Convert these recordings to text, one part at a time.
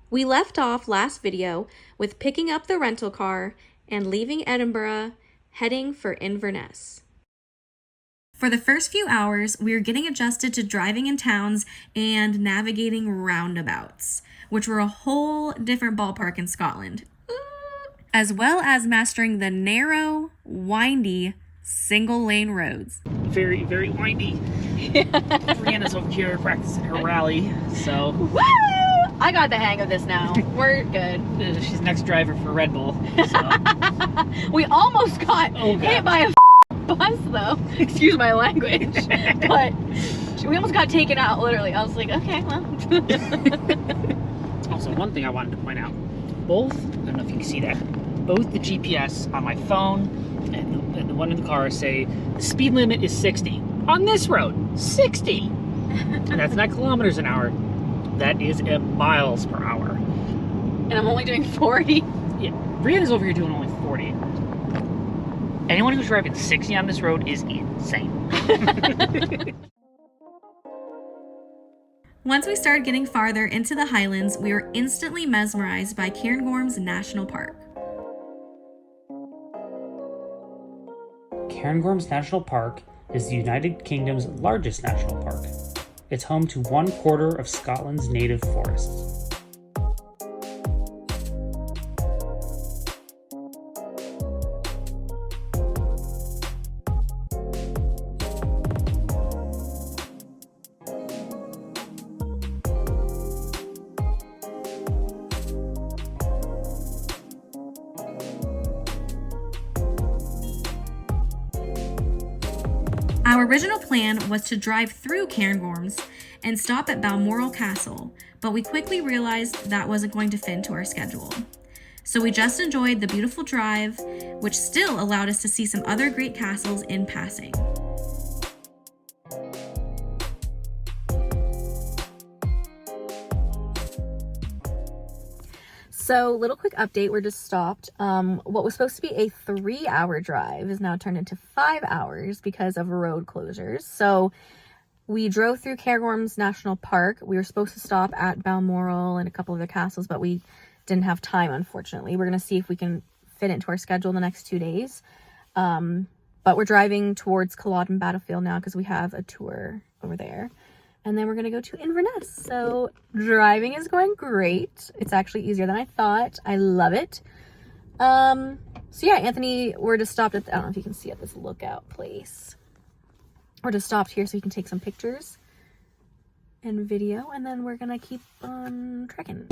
We left off last video with picking up the rental car and leaving Edinburgh, heading for Inverness. For the first few hours, we were getting adjusted to driving in towns and navigating roundabouts, which were a whole different ballpark in Scotland, as well as mastering the narrow, windy, single-lane roads. Very, very windy. Brianna's over here practicing her rally, so... Woo! I got the hang of this now. We're good. She's next driver for Red Bull, so... We almost got hit by a bus, though. Excuse my language. But we almost got taken out, literally. I was like, okay, well. Also, one thing I wanted to point out. Both, I don't know if you can see that, both the GPS on my phone and the one in the car say the speed limit is 60. On this road, 60! And that's not kilometers an hour. That is miles per hour. And I'm only doing 40. Yeah, Brianna's over here doing only 40. Anyone who's driving 60 on this road is insane. Once we started getting farther into the Highlands, we were instantly mesmerized by Cairngorms National Park. Cairngorms National Park is the United Kingdom's largest national park. It's home to 1/4 of Scotland's native forests. Our original plan was to drive through Cairngorms and stop at Balmoral Castle, but we quickly realized that wasn't going to fit into our schedule. So we just enjoyed the beautiful drive, which still allowed us to see some other great castles in passing. So, little quick update, we're just stopped. What was supposed to be a 3-hour drive is now turned into 5 hours because of road closures. So, we drove through Cairngorms National Park. We were supposed to stop at Balmoral and a couple other castles, but we didn't have time, unfortunately. We're going to see if we can fit it into our schedule in the next 2 days. But we're driving towards Culloden Battlefield now because we have a tour over there. And then we're going to go to Inverness. So driving is going great. It's actually easier than I thought. I love it. So yeah, Anthony, we're just stopped at, I don't know if you can see at this lookout place. We're just stopped here so we can take some pictures and video. And then we're going to keep on trekking.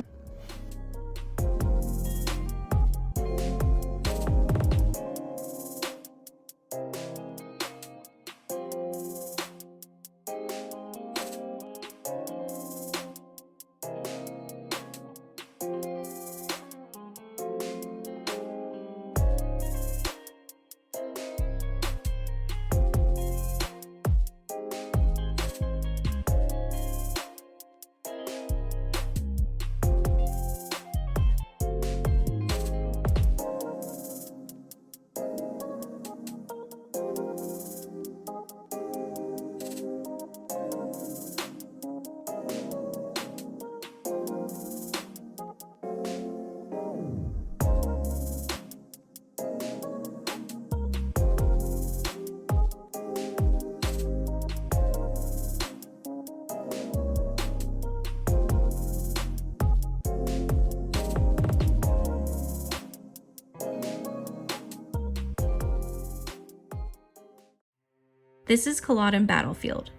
This is Culloden Battlefield.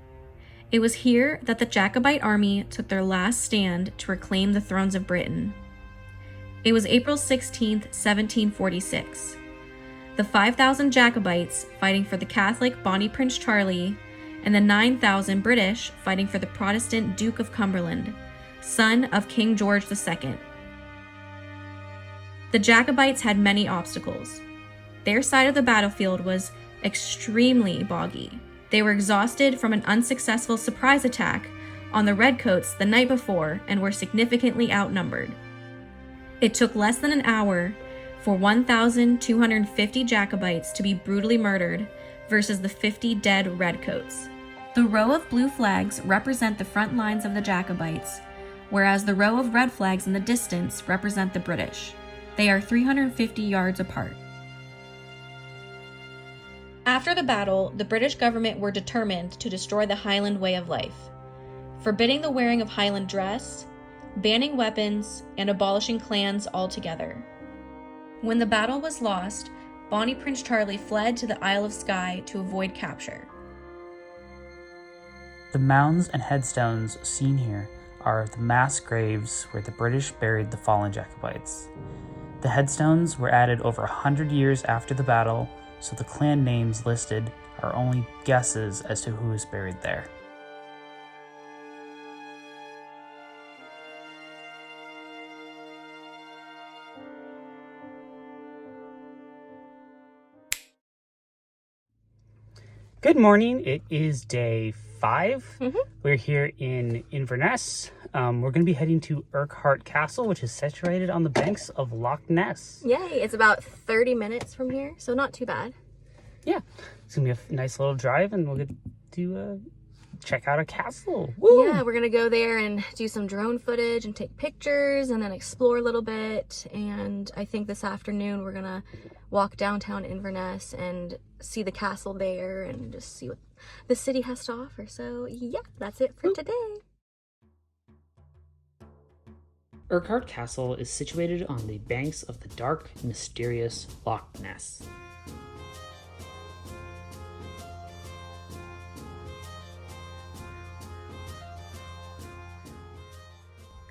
It was here that the Jacobite army took their last stand to reclaim the thrones of Britain. It was April 16, 1746. The 5,000 Jacobites fighting for the Catholic Bonnie Prince Charlie and the 9,000 British fighting for the Protestant Duke of Cumberland, son of King George II. The Jacobites had many obstacles. Their side of the battlefield was extremely boggy. They were exhausted from an unsuccessful surprise attack on the Redcoats the night before and were significantly outnumbered. It took less than an hour for 1,250 Jacobites to be brutally murdered versus the 50 dead Redcoats. The row of blue flags represent the front lines of the Jacobites, whereas the row of red flags in the distance represent the British. They are 350 yards apart. After the battle, the British government were determined to destroy the Highland way of life, forbidding the wearing of Highland dress, banning weapons, and abolishing clans altogether. When the battle was lost, Bonnie Prince Charlie fled to the Isle of Skye to avoid capture. The mounds and headstones seen here are the mass graves where the British buried the fallen Jacobites. The headstones were added over 100 years after the battle, so the clan names listed are only guesses as to who is buried there. Good morning. It is day 5. We're here in Inverness. We're going to be heading to Urquhart Castle, which is situated on the banks of Loch Ness. Yay, it's about 30 minutes from here, so not too bad. Yeah, it's going to be a nice little drive, and we'll get to check out a castle. Woo! Yeah, we're gonna go there and do some drone footage and take pictures and then explore a little bit. And I think this afternoon we're gonna walk downtown Inverness and see the castle there and just see what the city has to offer. So yeah, that's it for today. Urquhart Castle is situated on the banks of the dark, mysterious Loch Ness.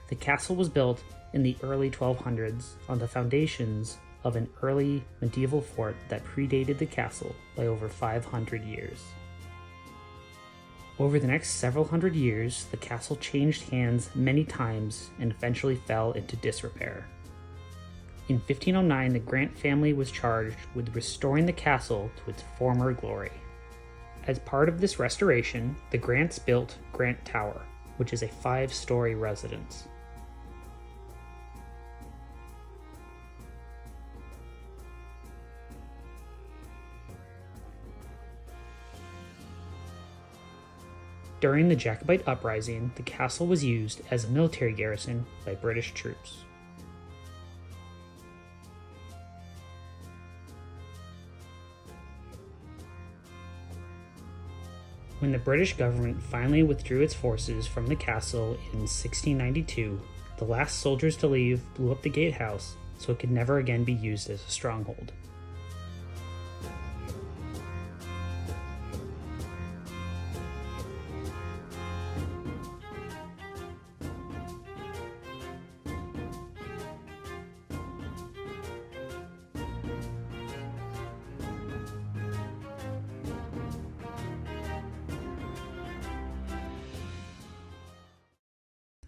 The castle was built in the early 1200s on the foundations of an early medieval fort that predated the castle by over 500 years. Over the next several hundred years, the castle changed hands many times and eventually fell into disrepair. In 1509, the Grant family was charged with restoring the castle to its former glory. As part of this restoration, the Grants built Grant Tower, which is a 5-story residence. During the Jacobite uprising, the castle was used as a military garrison by British troops. When the British government finally withdrew its forces from the castle in 1692, the last soldiers to leave blew up the gatehouse so it could never again be used as a stronghold.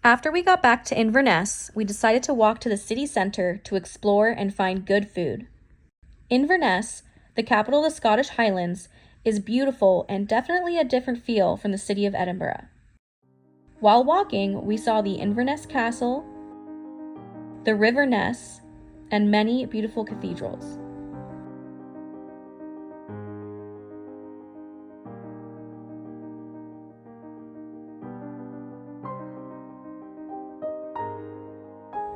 After we got back to Inverness, we decided to walk to the city center to explore and find good food. Inverness, the capital of the Scottish Highlands, is beautiful and definitely a different feel from the city of Edinburgh. While walking, we saw the Inverness Castle, the River Ness, and many beautiful cathedrals.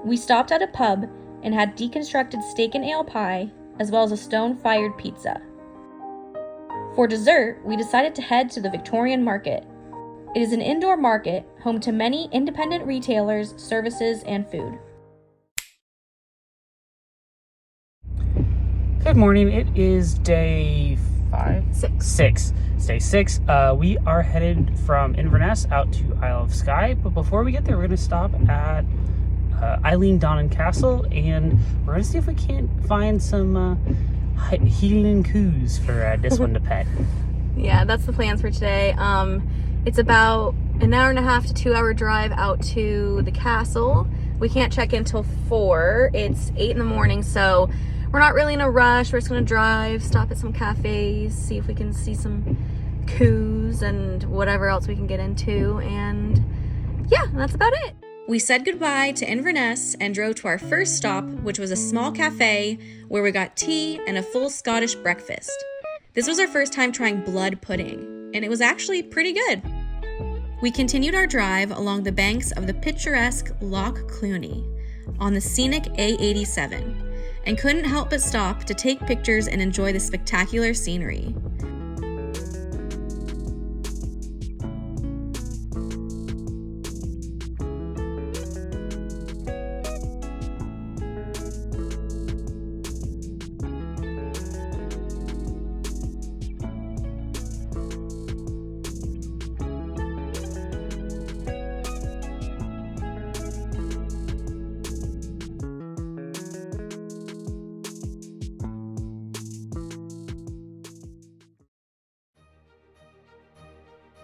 We stopped at a pub and had deconstructed steak and ale pie, as well as a stone-fired pizza. For dessert, we decided to head to the Victorian Market. It is an indoor market, home to many independent retailers, services, and food. Good morning. It is day 6. 6. It's day 6. We are headed from Inverness out to Isle of Skye, but before we get there, we're going to stop at Eileen Donnan Castle, and we're going to see if we can't find some healing coos for this one to pet. Yeah, that's the plans for today. It's about an hour and a half to 2 hour drive out to the castle. We can't check in till 4. It's 8 in the morning, so we're not really in a rush. We're just going to drive, stop at some cafes, see if we can see some coos and whatever else we can get into, and yeah, that's about it. We said goodbye to Inverness and drove to our first stop, which was a small cafe where we got tea and a full Scottish breakfast. This was our first time trying blood pudding, and it was actually pretty good. We continued our drive along the banks of the picturesque Loch Cluny on the scenic A87 and couldn't help but stop to take pictures and enjoy the spectacular scenery.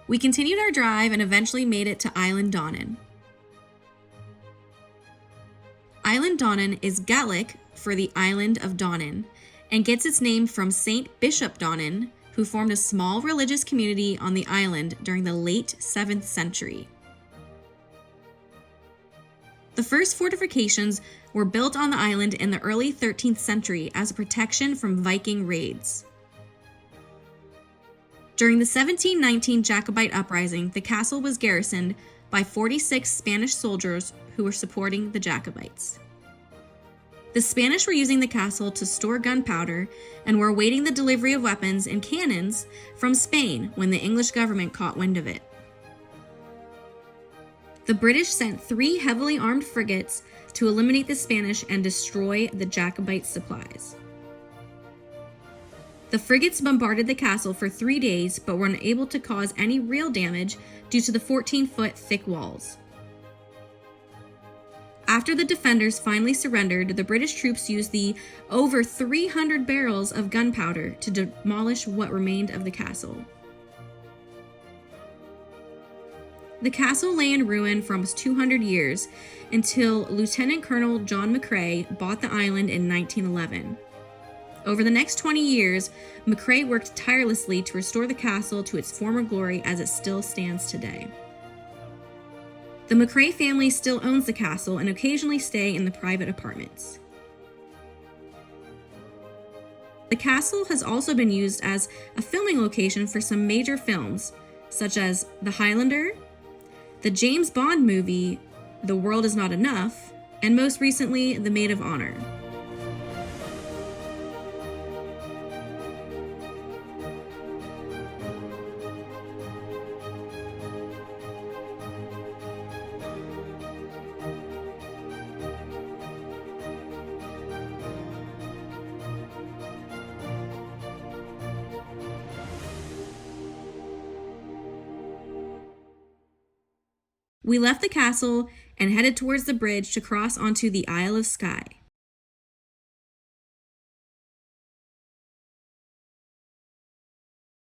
We continued our drive and eventually made it to Island Donnan. Island Donnan is Gaelic for the island of Donnan and gets its name from Saint Bishop Donnan, who formed a small religious community on the island during the late 7th century. The first fortifications were built on the island in the early 13th century as a protection from Viking raids. During the 1719 Jacobite uprising, the castle was garrisoned by 46 Spanish soldiers who were supporting the Jacobites. The Spanish were using the castle to store gunpowder and were awaiting the delivery of weapons and cannons from Spain when the English government caught wind of it. The British sent 3 heavily armed frigates to eliminate the Spanish and destroy the Jacobite supplies. The frigates bombarded the castle for 3 days, but were unable to cause any real damage due to the 14-foot thick walls. After the defenders finally surrendered, the British troops used the over 300 barrels of gunpowder to demolish what remained of the castle. The castle lay in ruin for almost 200 years until Lieutenant Colonel John McCrae bought the island in 1911. Over the next 20 years, McCrae worked tirelessly to restore the castle to its former glory as it still stands today. The McCrae family still owns the castle and occasionally stay in the private apartments. The castle has also been used as a filming location for some major films, such as The Highlander, the James Bond movie The World Is Not Enough, and most recently, The Maid of Honor. We left the castle and headed towards the bridge to cross onto the Isle of Skye.